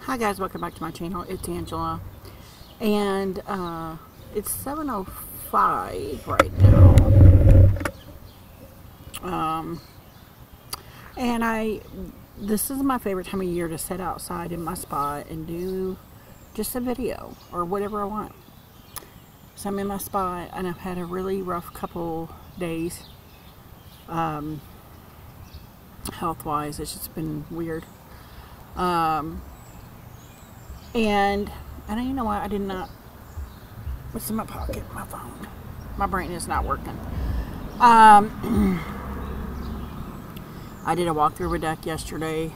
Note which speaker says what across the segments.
Speaker 1: Hi guys, welcome back to my channel. It's Angela, and it's 7:05 right now. And this is my favorite time of year to sit outside in my spot and do just a video or whatever I want. So I'm in my spot, and I've had a really rough couple days, health-wise. It's just been weird. And you know what? I did not. What's in my pocket? My phone. My brain is not working. I did a walk through a deck yesterday.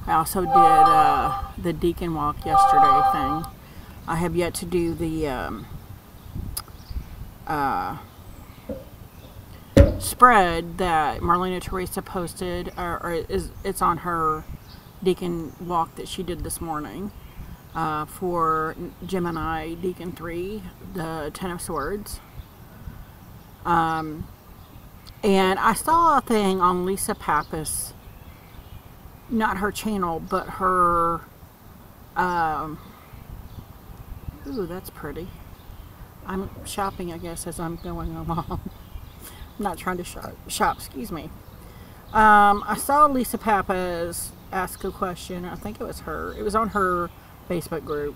Speaker 1: I also did the Deacon Walk yesterday thing. I have yet to do the spread that Marlena Teresa posted, it's on her Deacon Walk that she did this morning for Gemini Deacon 3, the Ten of Swords. And I saw a thing on Lisa Papez, not her channel, but her, ooh, that's pretty. I'm shopping, I guess, as I'm going along. I'm not trying to shop, excuse me. I saw Lisa Papez ask a question. I think it was her. It was on her Facebook group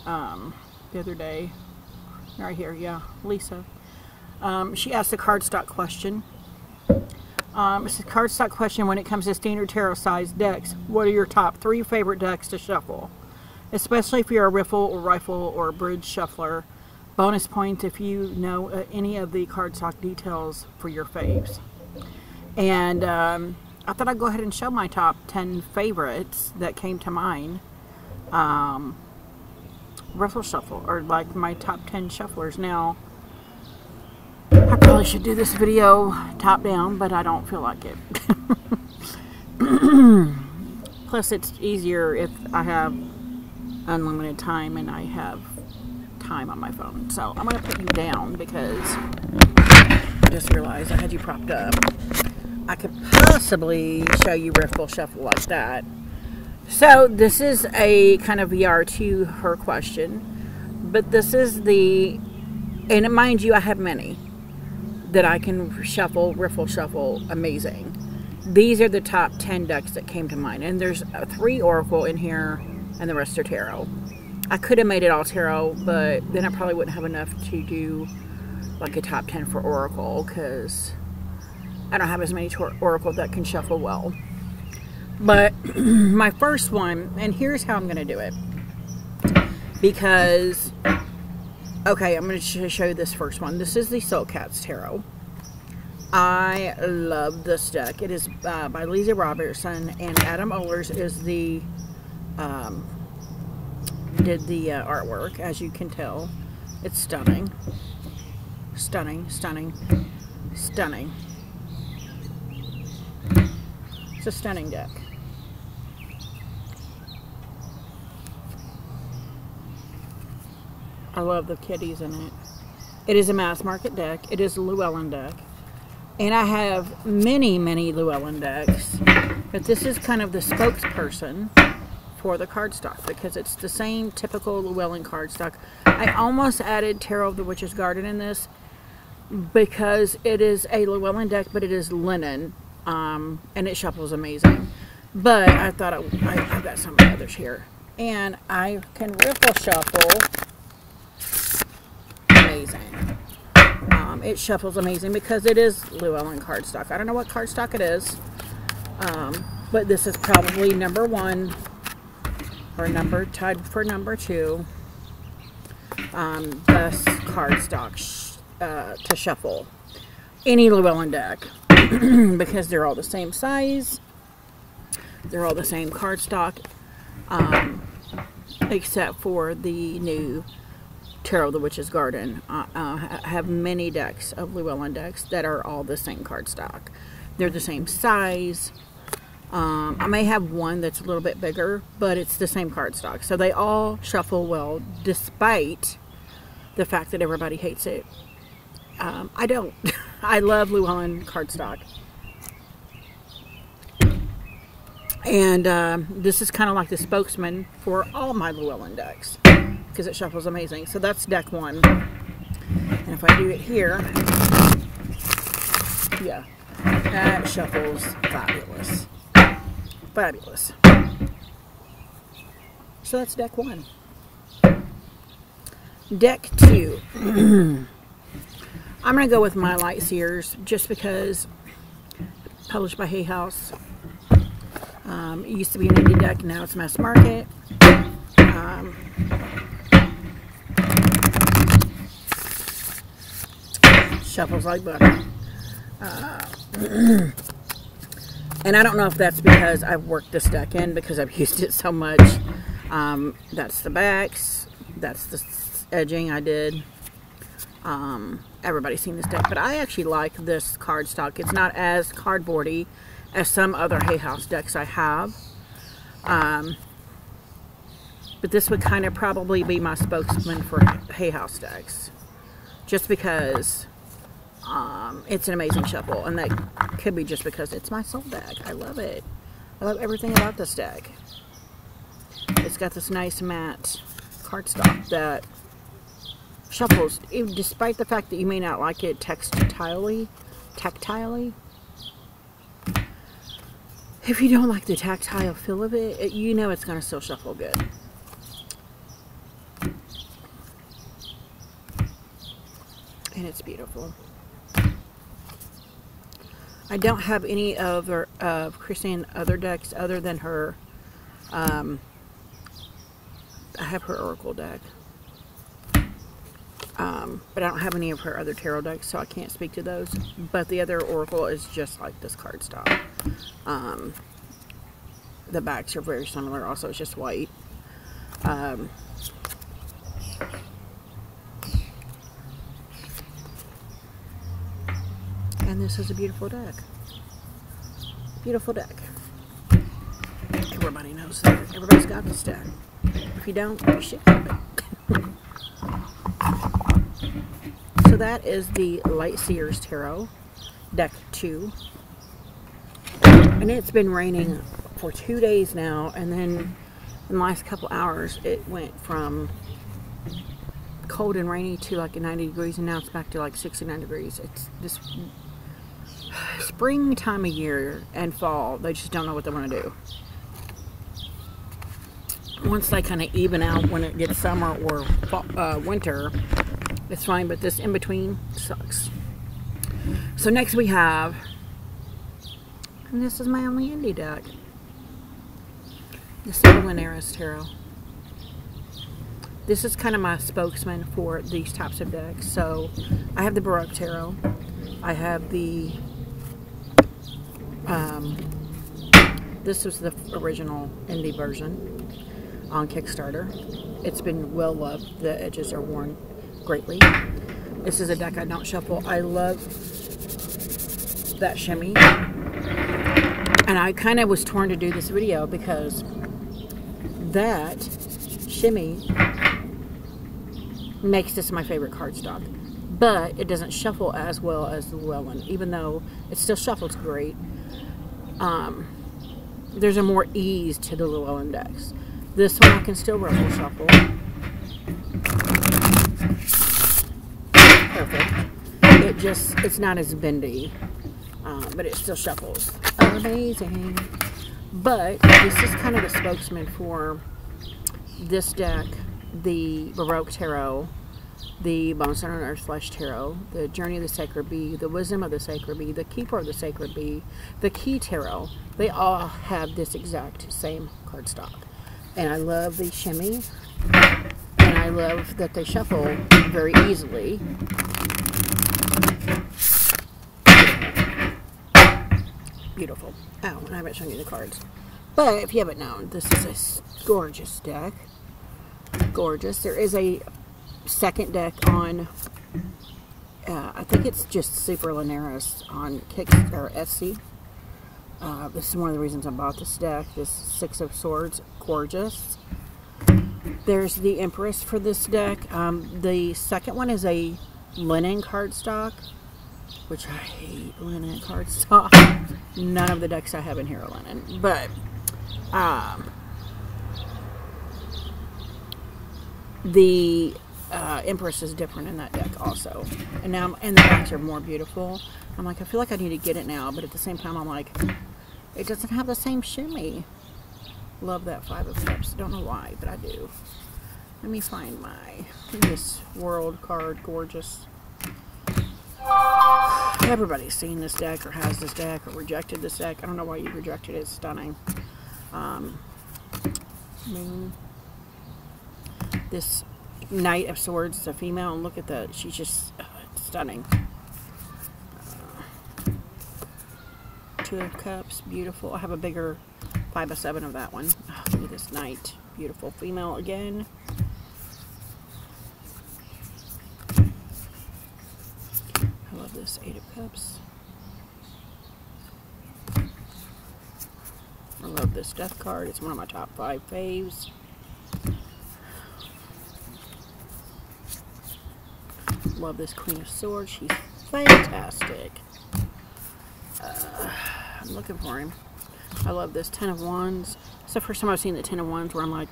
Speaker 1: the other day. Right here, yeah, Lisa. She asked a cardstock question. It's a cardstock question when it comes to standard tarot size decks. What are your top 3 favorite decks to shuffle? Especially if you're a riffle or rifle or a bridge shuffler. Bonus points if you know any of the cardstock details for your faves. And I thought I'd go ahead and show my top 10 favorites that came to mind. Riffle shuffle, or like my top 10 shufflers. Now, I probably should do this video top down, but I don't feel like it. Plus, it's easier if I have unlimited time and I have time on my phone. So I'm going to put you down because I just realized I had you propped up. I could possibly show you riffle shuffle like that. So this is a kind of VR to her question, but this is the, and mind you, I have many that I can shuffle, riffle shuffle, amazing. These are the top 10 decks that came to mind, and there's 3 Oracle in here, and the rest are Tarot. I could have made it all Tarot, but then I probably wouldn't have enough to do like a top 10 for Oracle, because I don't have as many Oracle that can shuffle well. But my first one, and here's how I'm going to do it. Because, okay, I'm going to show you this first one. This is the Soul Cats Tarot. I love this deck. It is by Lisa Robertson, and Adam Ohlers is the, did the artwork, as you can tell. It's stunning. Stunning, stunning, stunning. It's a stunning deck. I love the kitties in it. It is a mass market deck. It is a Llewellyn deck. And I have many, many Llewellyn decks. But this is kind of the spokesperson for the cardstock, because it's the same typical Llewellyn cardstock. I almost added Tarot of the Witch's Garden in this because it is a Llewellyn deck, but it is linen. And it shuffles amazing. But I thought I've got some others here. And I can riffle shuffle amazing. It shuffles amazing because it is Llewellyn cardstock. I don't know what cardstock it is. But this is probably number 1 or tied for number 2. Best cardstock to shuffle any Llewellyn deck. Because they're all the same size, they're all the same cardstock, except for the new Tarot of the Witch's Garden. I have many decks of Llewellyn decks that are all the same cardstock. They're the same size. I may have one that's a little bit bigger, but it's the same cardstock. So they all shuffle well, despite the fact that everybody hates it. I don't. I love Llewellyn cardstock. And this is kind of like the spokesman for all my Llewellyn decks because it shuffles amazing. So that's deck 1. And if I do it here, yeah, that shuffles fabulous. Fabulous. So that's deck 1. Deck 2. I'm going to go with my Light Sears just because published by Hay House. It used to be an indie deck, now it's mass market. Shuffles like butter. And I don't know if that's because I've worked this deck in because I've used it so much. That's the backs. That's the edging I did. Everybody's seen this deck, but I actually like this cardstock. It's not as cardboardy as some other Hay House decks I have. But this would kind of probably be my spokesman for Hay House decks. Just because it's an amazing shuffle. And that could be just because it's my soul deck. I love it. I love everything about this deck. It's got this nice matte cardstock that shuffles, despite the fact that you may not like it tactilely. If you don't like the tactile feel of it, you know it's going to still shuffle good. And it's beautiful. I don't have any other of Christine other decks other than her. I have her Oracle deck. But I don't have any of her other tarot decks, so I can't speak to those. But the other Oracle is just like this cardstock. The backs are very similar. Also, it's just white. And this is a beautiful deck. Beautiful deck. Everybody knows that. Everybody's got this deck. If you don't, you should have it. So that is the Light Sears Tarot, deck 2. And it's been raining for 2 days now, and then in the last couple hours it went from cold and rainy to like 90 degrees, and now it's back to like 69 degrees. It's this spring time of year and fall, they just don't know what they want to do. Once they kind of even out when it gets summer or winter, it's fine, but this in between sucks. So next we have, and this is my only indie deck, the Linares Tarot. This is kind of my spokesman for these types of decks. So I have the Baroque Tarot. I have the, this was the original indie version on Kickstarter. It's been well loved. The edges are worn greatly. This is a deck I don't shuffle. I love that shimmy. And I kind of was torn to do this video because that shimmy makes this my favorite cardstock. But it doesn't shuffle as well as the Llewellyn, even though it still shuffles great. There's a more ease to the Llewellyn decks. This one I can still ruffle shuffle. Perfect. It's not as bendy, but it still shuffles. Amazing. But this is kind of the spokesman for this deck, the Baroque Tarot, the Bone-Stone and Earth Flesh Tarot, the Journey of the Sacred Bee, the Wisdom of the Sacred Bee, the Keeper of the Sacred Bee, the Key Tarot. They all have this exact same cardstock. And I love the shimmy, and I love that they shuffle very easily. Beautiful. Oh, and I haven't shown you the cards. But if you haven't known, this is a gorgeous deck. Gorgeous. There is a second deck on, I think it's just Super Linares on Kickstarter or Etsy. This is one of the reasons I bought this deck. This Six of Swords, gorgeous. There's the Empress for this deck. The second one is a linen cardstock, which I hate linen cardstock. None of the decks I have in here are linen, but The Empress is different in that deck also, and now and the backs are more beautiful. I'm like, I feel like I need to get it now, but at the same time I'm like, it doesn't have the same shimmy. Love that Five of Cups. Don't know why, but I do. Let me find my Miss World card. Gorgeous. Everybody's seen this deck or has this deck or rejected this deck. I don't know why you rejected it. It's stunning. This Knight of Swords is a female, and look at the, she's just stunning. Two of Cups, beautiful. I have a bigger 5 of 7 of that one. Oh, look at this Knight, beautiful female again. I love this 8 of Cups. I love this Death card. It's one of my top 5 faves. Love this Queen of Swords. She's fantastic. I'm looking for him. I love this 10 of Wands. It's the first time I've seen the 10 of Wands where I'm like,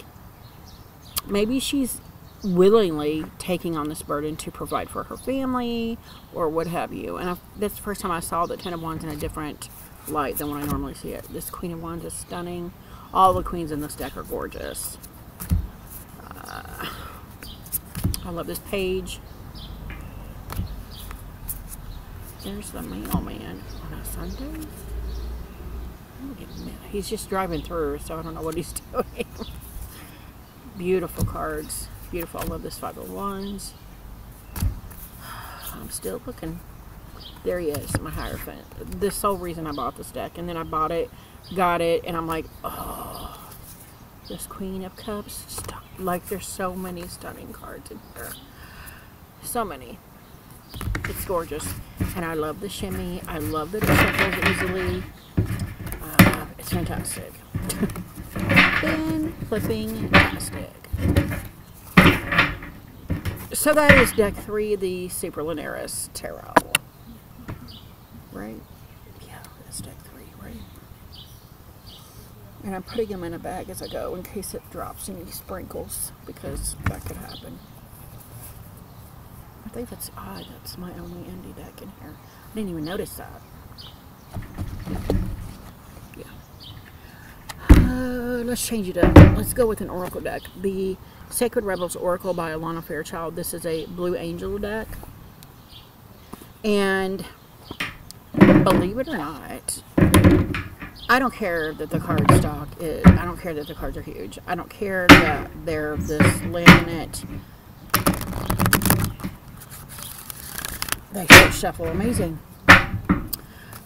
Speaker 1: maybe she's willingly taking on this burden to provide for her family or what have you. And that's the first time I saw the 10 of Wands in a different light than when I normally see it. This Queen of Wands is stunning. All the queens in this deck are gorgeous. I love this Page. There's the mailman on a Sunday. He's just driving through, so I don't know what he's doing. Beautiful cards. Beautiful. I love this 5 of Wands. I'm still looking. There he is, my Hierophant. This whole reason I bought this deck. And then I bought it, got it, and I'm like, oh, this Queen of Cups. Like, there's so many stunning cards in here. So many. It's gorgeous. And I love the shimmy. I love that it shuffles easily. It's fantastic. Flipping-tastic. So that is deck 3, the Super Lunaris Tarot. Right? Yeah, that's deck 3, right? And I'm putting them in a bag as I go in case it drops any sprinkles, because that could happen. I think that's odd. That's my only indie deck in here. I didn't even notice that. Yeah. Let's change it up. Let's go with an Oracle deck. The Sacred Rebels Oracle by Alana Fairchild. This is a Blue Angel deck. And believe it or not, I don't care that the card stock is, I don't care that the cards are huge. I don't care that they're this laminate. They shuffle amazing.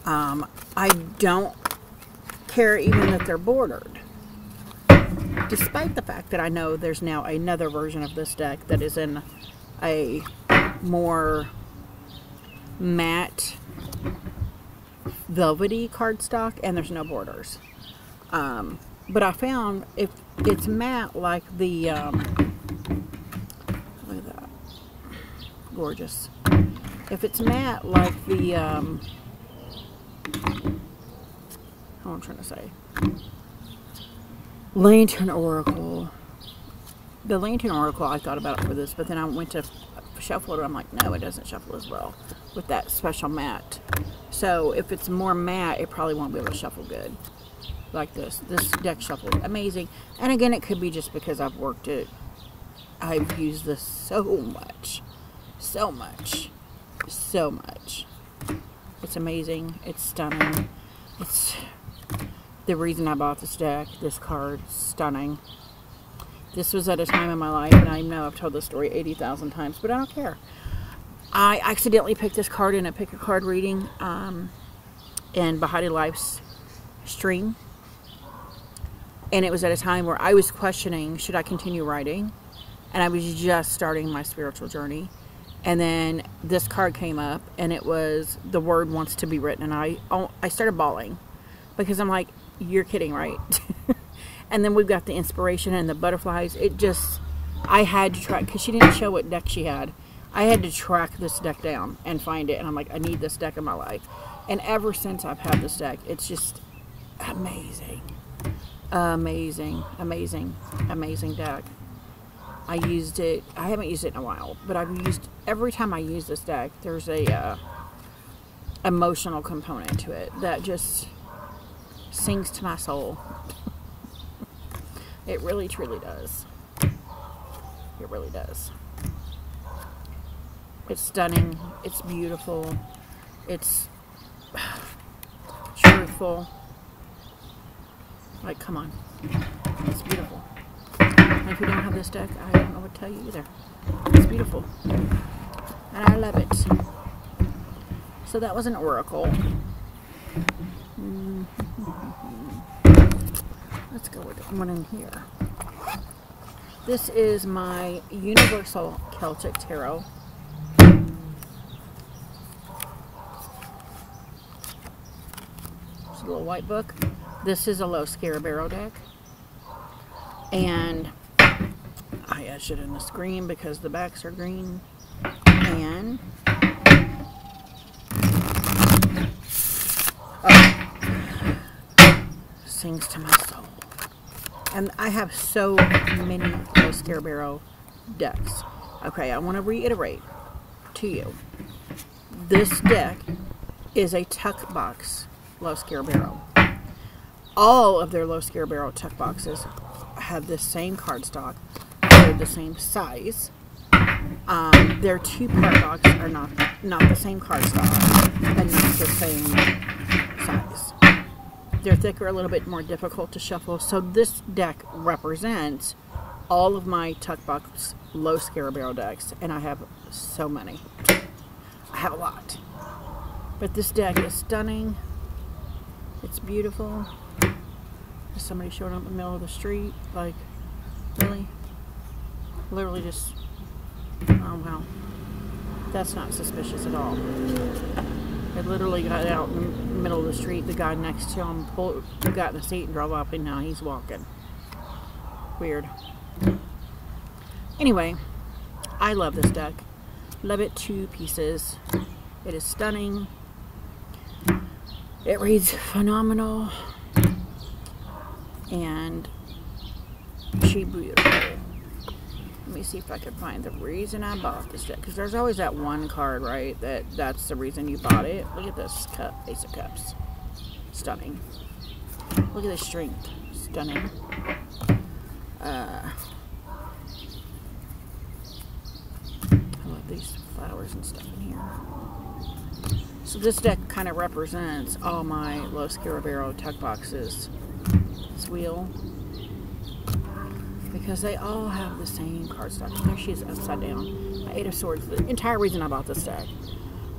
Speaker 1: I don't care even that they're bordered. Despite the fact that I know there's now another version of this deck that is in a more matte, velvety cardstock, and there's no borders. But I found if it's matte like the, look at that, gorgeous. If it's matte like the, how I'm trying to say, Lantern Oracle. The Lantern Oracle, I thought about it for this, but then I went to shuffle it, I'm like, no, it doesn't shuffle as well with that special matte. So if it's more matte, it probably won't be able to shuffle good like this. This deck shuffles amazing. And again, it could be just because I've worked it. I've used this so much. So much. So much. It's amazing. It's stunning. It's the reason I bought this deck. This card, stunning. This was at a time in my life, and I know I've told this story 80,000 times, but I don't care. I accidentally picked this card in a pick a card reading in Bahati Life's stream. And it was at a time where I was questioning, should I continue writing? And I was just starting my spiritual journey. And then this card came up, and it was, the word wants to be written. And I started bawling because I'm like, you're kidding, right? And then we've got the inspiration and the butterflies. It just, I had to track, because she didn't show what deck she had. I had to track this deck down and find it. And I'm like, I need this deck in my life. And ever since I've had this deck, it's just amazing. Amazing, amazing, amazing deck. I used it. I haven't used it in a while, but I've used, every time I use this deck, there's a emotional component to it that just sings to my soul. It really, truly does. It really does. It's stunning. It's beautiful. It's truthful. Like, come on. It's beautiful. And if you don't have this deck, I don't know what to tell you either. It's beautiful. And I love it. So that was an oracle. Let's go with one in here. This is my Universal Celtic Tarot. It's a little white book. This is a low Scarabaro deck. And I etched it in the green because the backs are green. And sings to my soul. And I have so many low Scarabaro decks. Okay, I want to reiterate to you. This deck is a tuck box low Scarabaro. All of their low Scarabaro tuck boxes have the same cardstock. They're the same size. Their two-part box are not the same cardstock and not the same size. They're thicker, a little bit more difficult to shuffle. So this deck represents all of my tuck box low Scarabaro decks, and I have so many. I have a lot. But this deck is stunning. It's beautiful. There's somebody showing up in the middle of the street. Like, really? Literally just, oh wow. That's not suspicious at all. I literally got out in the middle of the street. The guy next to him got in the seat and drove up, and now he's walking. Weird. Anyway, I love this deck. Love it to pieces. It is stunning. It reads phenomenal. And she beautiful. Let me see if I can find the reason I bought this deck. Because there's always that one card, right? That's the reason you bought it. Look at this cup. Ace of Cups. Stunning. Look at the strength. Stunning. I love these flowers and stuff in here. So this deck kind of represents all my low Scarabaro tuck boxes. This wheel. Because they all have the same cardstock. There she is upside down. My Eight of Swords. The entire reason I bought this deck.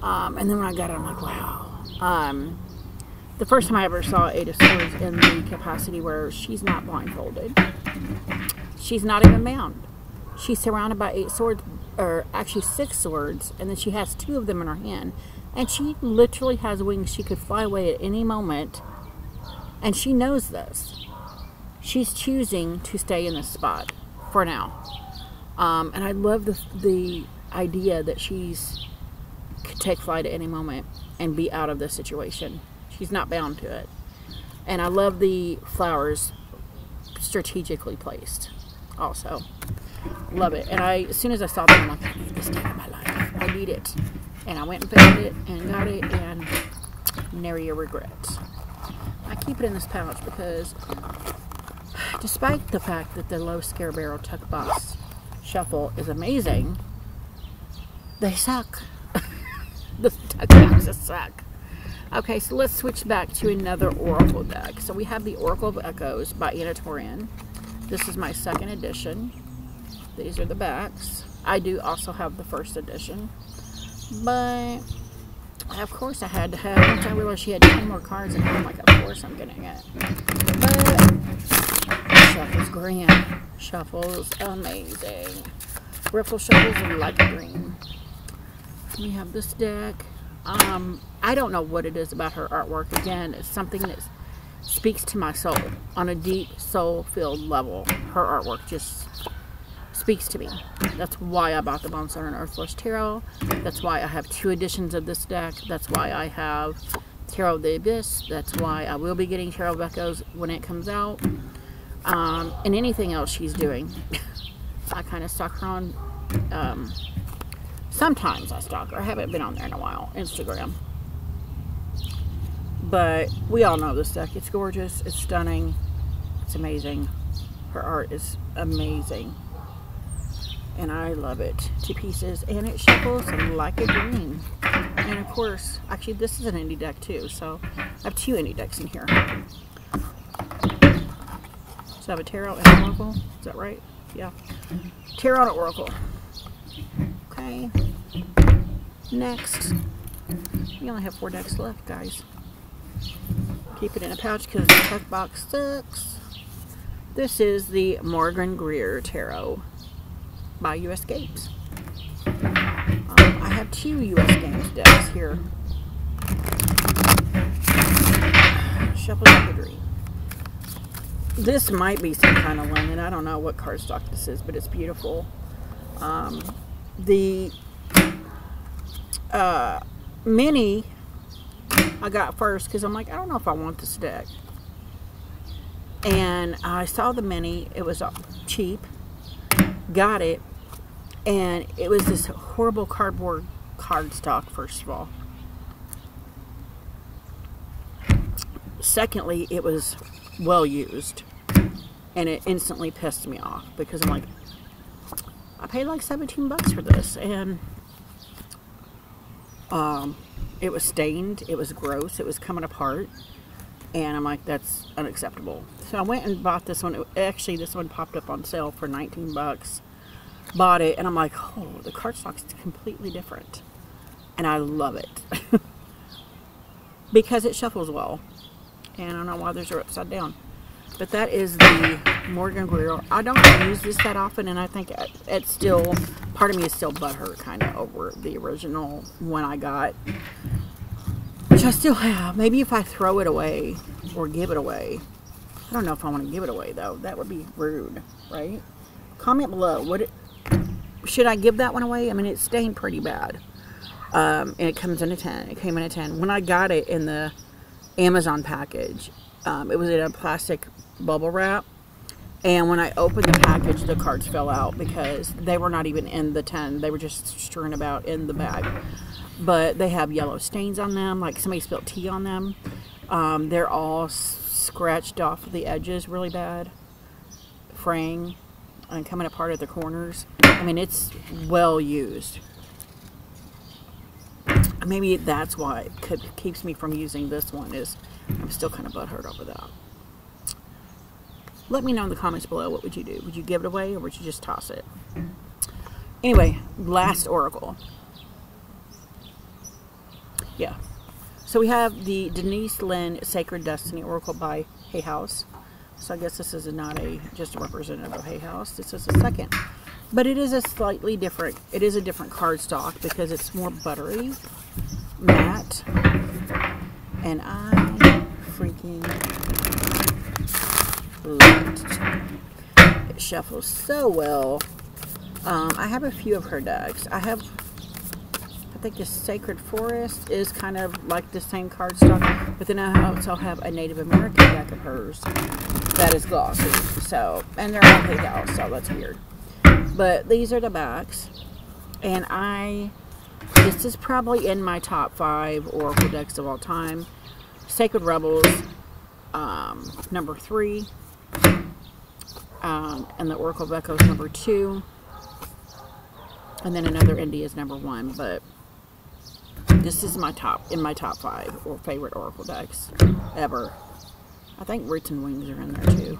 Speaker 1: And then when I got it, I'm like, wow. The first time I ever saw Eight of Swords in the capacity where she's not blindfolded. She's not even bound. She's surrounded by 8 swords, or actually 6 swords, and then she has 2 of them in her hand. And she literally has wings. She could fly away at any moment. And she knows this. She's choosing to stay in this spot for now. And I love the idea that she's could take flight at any moment and be out of this situation. She's not bound to it. And I love the flowers strategically placed also. Love it. And as soon as I saw them, I'm like, I need this deck in my life. I need it. And I went and found it and got it, and nary a regret. I keep it in this pouch because despite the fact that the low Scarabaro tuck box shuffle is amazing, they suck. The tuck boxes suck. Okay, so let's switch back to another Oracle deck. So we have the Oracle of Echoes by Anna Torian. This is my 2nd edition. These are the backs. I do also have the 1st edition. But, of course I had to have, once I realized she had 10 more cards in here, I'm like, of course I'm getting it. But, Shuffle's grand. Shuffle's amazing. Riffle Shuffle's like a dream. We have this deck. I don't know what it is about her artwork. Again, it's something that speaks to my soul on a deep, soul-filled level. Her artwork just speaks to me. That's why I bought the Bone Stone and Earthflush Tarot. That's why I have 2 editions of this deck. That's why I have Tarot of the Abyss. That's why I will be getting Tarot of Echoes when it comes out. and anything else she's doing. I kind of stalk her on, sometimes I stalk her. I haven't been on there in a while, Instagram. But we all know this deck. It's gorgeous, it's stunning, it's amazing. Her art is amazing. And I love it to pieces. And it shuffles like a dream. And of course, actually this is an indie deck too, so I have 2 indie decks in here. So I have a tarot and an oracle. Is that right? Yeah. Tarot and oracle. Okay. Next. We only have 4 decks left, guys. Keep it in a pouch because the tuck box sucks. This is the Morgan Greer Tarot by US Games. I have 2 US Games decks here. Shuffle like a dream. This might be some kind of linen. I don't know what cardstock this is, but it's beautiful. The mini I got first because I'm like, I don't know if I want this deck. And I saw the mini. It was cheap. Got it. And it was this horrible cardboard cardstock, first of all. Secondly, it was well used. And it instantly pissed me off because I'm like, I paid like 17 bucks for this. And it was stained. It was gross. It was coming apart. And I'm like, that's unacceptable. So I went and bought this one. Actually, this one popped up on sale for 19 bucks. Bought it, and I'm like, oh, the cardstock's completely different. And I love it. Because it shuffles well. And I don't know why those are upside down. But that is the Morgan Greer. I don't use this that often, and I think it's still, part of me is still butthurt kind of over the original one I got. Which I still have. Maybe if I throw it away or give it away. I don't know if I want to give it away, though. That would be rude, right? Comment below. Should I give that one away? I mean, it's stained pretty bad. And it comes in a 10. It came in a 10. When I got it in the Amazon package, it was in a plastic bubble wrap. And when I opened the package, the cards fell out because they were not even in the 10. They were just strewn about in the bag. But they have yellow stains on them, like somebody spilled tea on them. They're all scratched off the edges really bad. Fraying and coming apart at the corners. I mean, it's well used. Maybe that's why it keeps me from using this one, is I'm still kind of butthurt over that. Let me know in the comments below, what would you do? Would you give it away or would you just toss it? Anyway, last oracle. Yeah. So we have the Denise Lynn Sacred Destiny Oracle by Hay House. So I guess this is not just a representative of Hay House. This is a second. But it is a slightly different, it is a different cardstock because it's more buttery, matte. And I freaking love it. It shuffles so well. I have a few of her decks. I think the Sacred Forest is kind of like the same cardstock, but then I also have a Native American deck of hers that is glossy. So, and they're all Hay House, so that's weird. But these are the backs, and this is probably in my top 5 Oracle decks of all time. Sacred Rebels, number 3, and the Oracle of Echoes, number 2, and then another indie is number 1, but this is in my top 5 or favorite Oracle decks ever. I think Roots and Wings are in there too.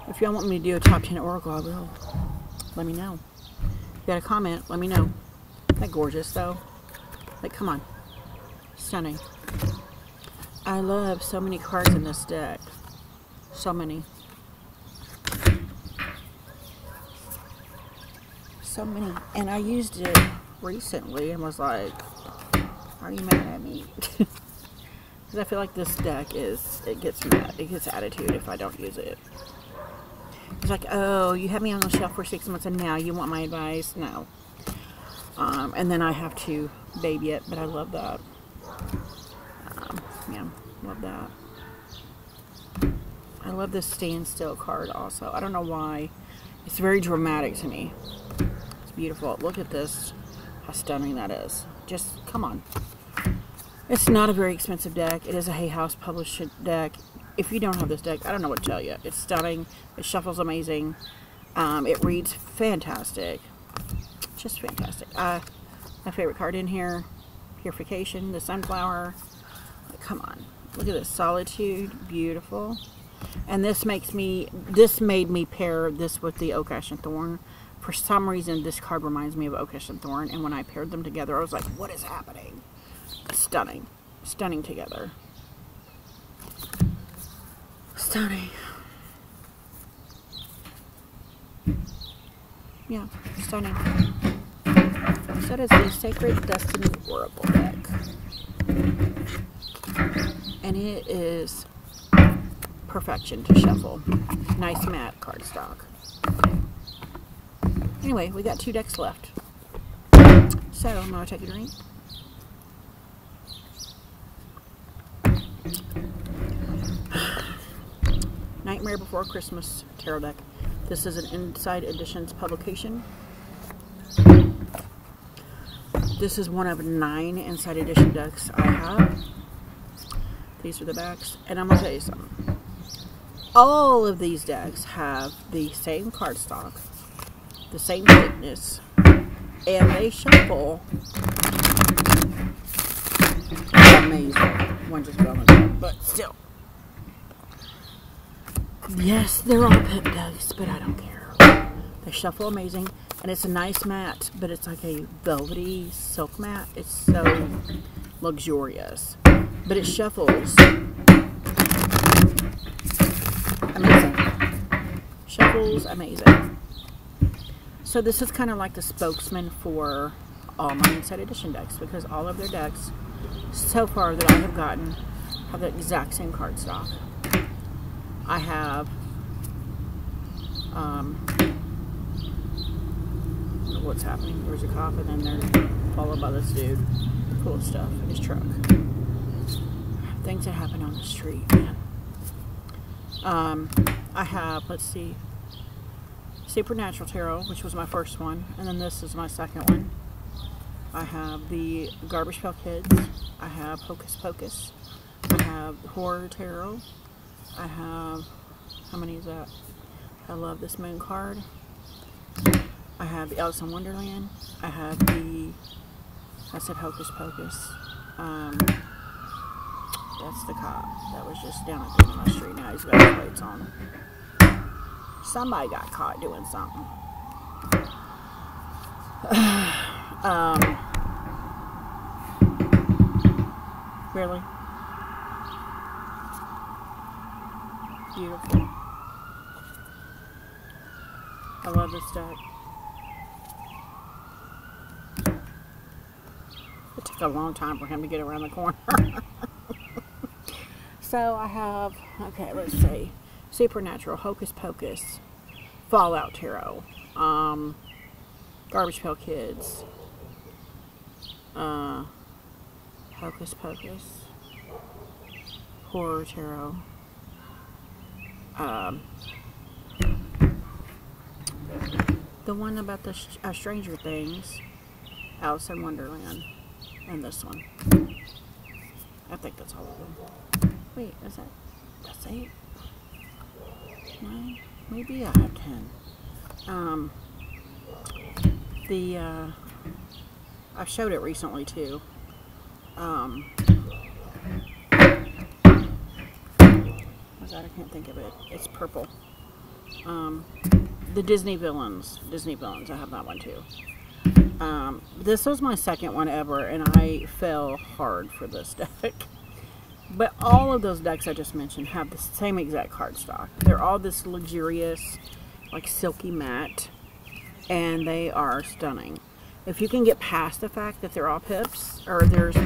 Speaker 1: If y'all want me to do a top 10 Oracle, I will. Let me know. If you got a comment, let me know. Isn't that gorgeous though? Like, come on. Stunning. I love so many cards in this deck. So many. So many. And I used it recently and was like, are you mad at me? Because I feel like this deck it gets mad. It gets attitude if I don't use it. It's like, oh, you had me on the shelf for 6 months and now you want my advice? No. And then I have to baby it, but I love that. Yeah, love that. I I love this standstill card also. I don't know why. It's very dramatic to me. It's beautiful. Look at this. How stunning that is. Just, come on. It's not a very expensive deck. It is a Hay House published deck. If you don't have this deck, I don't know what to tell you. It's stunning. It shuffles amazing. It reads fantastic. Just fantastic. My favorite card in here, Purification, the Sunflower. Come on. Look at this. Solitude. Beautiful. And this made me pair this with the Oak Ash and Thorn. For some reason, this card reminds me of Oak Ash and Thorn. And when I paired them together, I was like, what is happening? Stunning. Stunning together. Stunning. Yeah, stunning. So does the Sacred Destiny Oracle deck. And it is perfection to shuffle. Nice matte cardstock. Anyway, we got 2 decks left. So, I'm going to take a drink. Nightmare Before Christmas Tarot deck. This is an Inside Editions publication. This is one of 9 Inside Edition decks I have. These are the backs. And I'm going to tell you something. All of these decks have the same cardstock, the same thickness, and they shuffle amazing. One just fell in the ground, but still. Yes, they're all pip decks, but I don't care. They shuffle amazing, and it's a nice matte, but it's like a velvety silk matte. It's so luxurious, but it shuffles amazing. Shuffles amazing. So this is kind of like the spokesman for all my Inside Edition decks, because all of their decks so far that I have gotten have the exact same cardstock. I have what's happening? There's a cop, and then they're followed by this dude full of stuff in his truck. Things that happen on the street, man. I have, let's see, Supernatural Tarot, which was my first one, and then this is my second one. I have the Garbage Pail Kids. I have Hocus Pocus. I have Horror Tarot. I have, how many is that? I love this moon card. I have the Alice in Wonderland. I have the, I said Hocus Pocus. That's the cop that was just down at the end of my street. Now he's got his plates on. Somebody got caught doing something. Really? Beautiful. I love this deck. It took a long time for him to get around the corner. So I have, okay, let's see. Supernatural, Hocus Pocus, Fallout Tarot, Garbage Pail Kids, Hocus Pocus, Horror Tarot, the one about the Stranger Things, Alice in Wonderland, and this one. I think that's all of them. Wait, is that, that's 8? 9? Maybe I have 10. I showed it recently too. What's that? I can't think of it. It's purple. The Disney Villains. I have that one too. This was my second one ever, and I fell hard for this deck. But all of those decks I just mentioned have the same exact cardstock. They're all this luxurious, like silky matte, and they are stunning. If you can get past the fact that they're all pips, or there's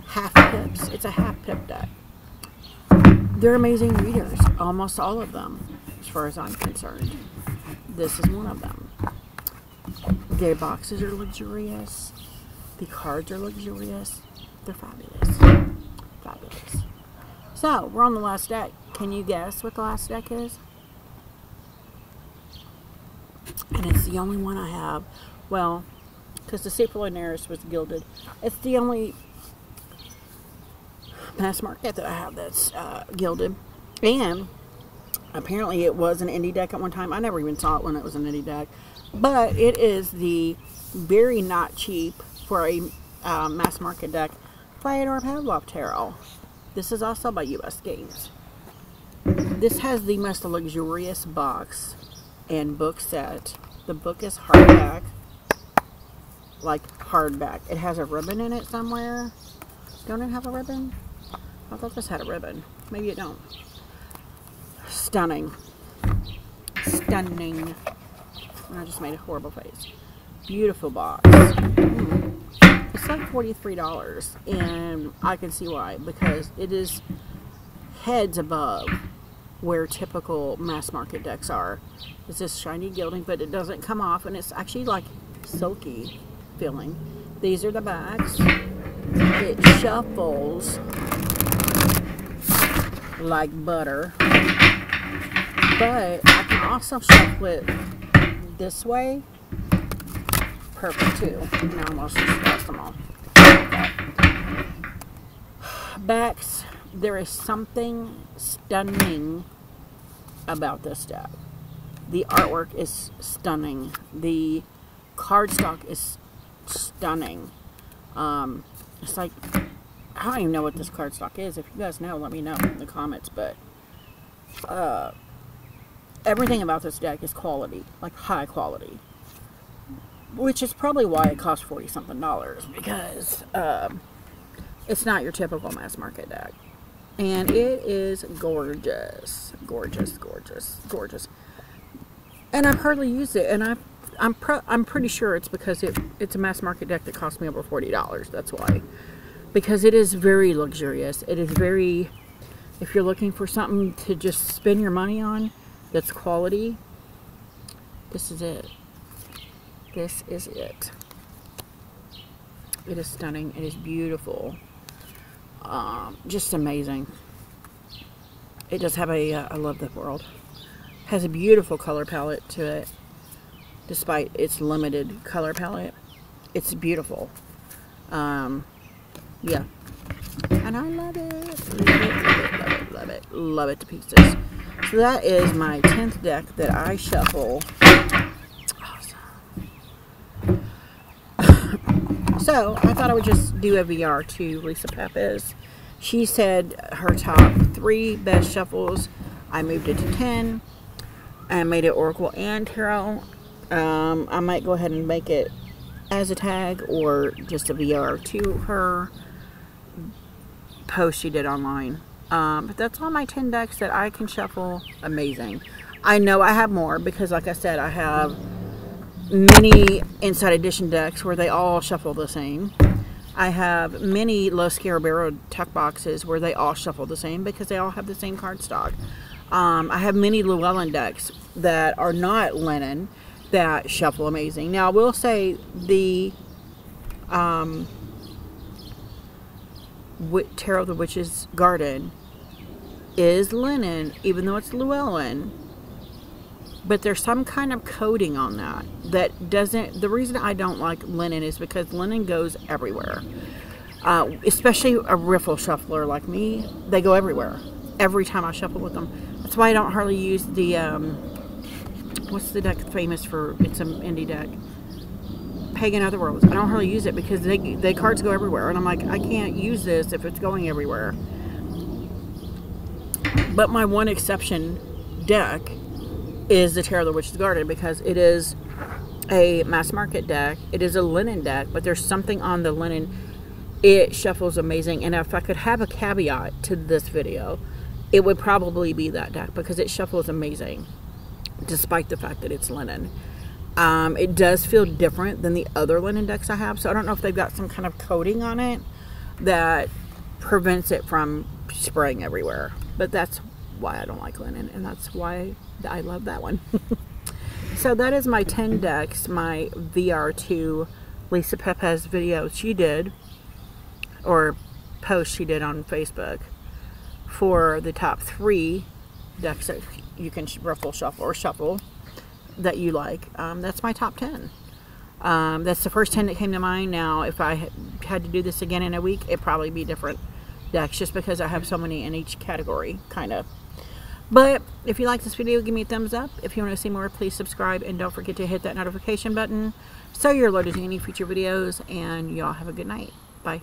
Speaker 1: half pips, it's a half pip deck. They're amazing readers, almost all of them, as far as I'm concerned. This is one of them. Their boxes are luxurious. The cards are luxurious. They're fabulous. Fabulous. So, we're on the last deck. Can you guess what the last deck is? And it's the only one I have. Well, because the Apollinaris was gilded. It's the only mass market that I have that's gilded. And apparently it was an indie deck at one time. I never even saw it when it was an indie deck. But it is the very not cheap for a mass market deck Fyodor Pavlov Tarot. This is also by US Games. This has the most luxurious box and book set. The book is hardback. Like hardback. It has a ribbon in it somewhere. Don't it have a ribbon? I thought this had a ribbon. Maybe it don't. Stunning. Stunning. I just made a horrible face. Beautiful box. It's like $43, and I can see why, because it is heads above where typical mass market decks are. It's this shiny gilding, but it doesn't come off, and it's actually like silky feeling. These are the backs. It shuffles like butter, but I can also shuffle it this way. Perfect too. Now I'm almost discussed them all. Backs, there is something stunning about this deck. The artwork is stunning. The cardstock is stunning. It's like, I don't even know what this cardstock is. If you guys know, let me know in the comments. But everything about this deck is quality, like high quality, which is probably why it costs $40-something, because it's not your typical mass market deck, and it is gorgeous, gorgeous, gorgeous, gorgeous. And I've hardly used it, and I'm pretty sure it's because it's a mass market deck that cost me over $40. That's why, because it is very luxurious. It is very, if you're looking for something to just spend your money on that's quality, this is it. This is it. It is stunning. It is beautiful. Just amazing. It does have a, I love the world. Has a beautiful color palette to it. Despite its limited color palette, it's beautiful. Yeah. And I love it. Love it, love it, love it, love it. Love it to pieces. So that is my 10th deck that I shuffle. So, I thought I would just do a VR to Lisa Papez. She said her top 3 best shuffles. I moved it to 10. And made it Oracle and Tarot. I might go ahead and make it as a tag or just a VR to her post she did online. But that's all my 10 decks that I can shuffle. Amazing. I know I have more because, like I said, I have many Inside Edition decks where they all shuffle the same. I have many Los Caraberos tuck boxes where they all shuffle the same because they all have the same cardstock. I have many Llewellyn decks that are not linen that shuffle amazing. Now, I will say the Tarot of the Witch's Garden is linen, even though it's Llewellyn. But there's some kind of coating on that doesn't, the reason I don't like linen is because linen goes everywhere. Especially a riffle shuffler like me, they go everywhere. Every time I shuffle with them. That's why I don't hardly use the, what's the deck famous for, it's an indie deck? Pagan Otherworlds. I don't hardly use it because the cards go everywhere. And I'm like, I can't use this if it's going everywhere. But my one exception deck is the Tarot of the Witch's Garden because it is a mass market deck. It is a linen deck, but there's something on the linen. It shuffles amazing. And if I could have a caveat to this video, it would probably be that deck because it shuffles amazing despite the fact that it's linen. It does feel different than the other linen decks I have, so I don't know if they've got some kind of coating on it that prevents it from spraying everywhere. But that's why I don't like linen, and that's why I love that one. So that is my 10 decks, my VR2 Lisa Papez video she did, or post she did on Facebook, for the top 3 decks that you can ruffle, shuffle, or shuffle that you like. That's my top 10. That's the first 10 that came to mind. Now, if I had to do this again in a week, it'd probably be different decks, just because I have so many in each category, kind of. But if you like this video, give me a thumbs up. If you want to see more, please subscribe, and don't forget to hit that notification button so you're alerted to any future videos. And y'all have a good night. Bye.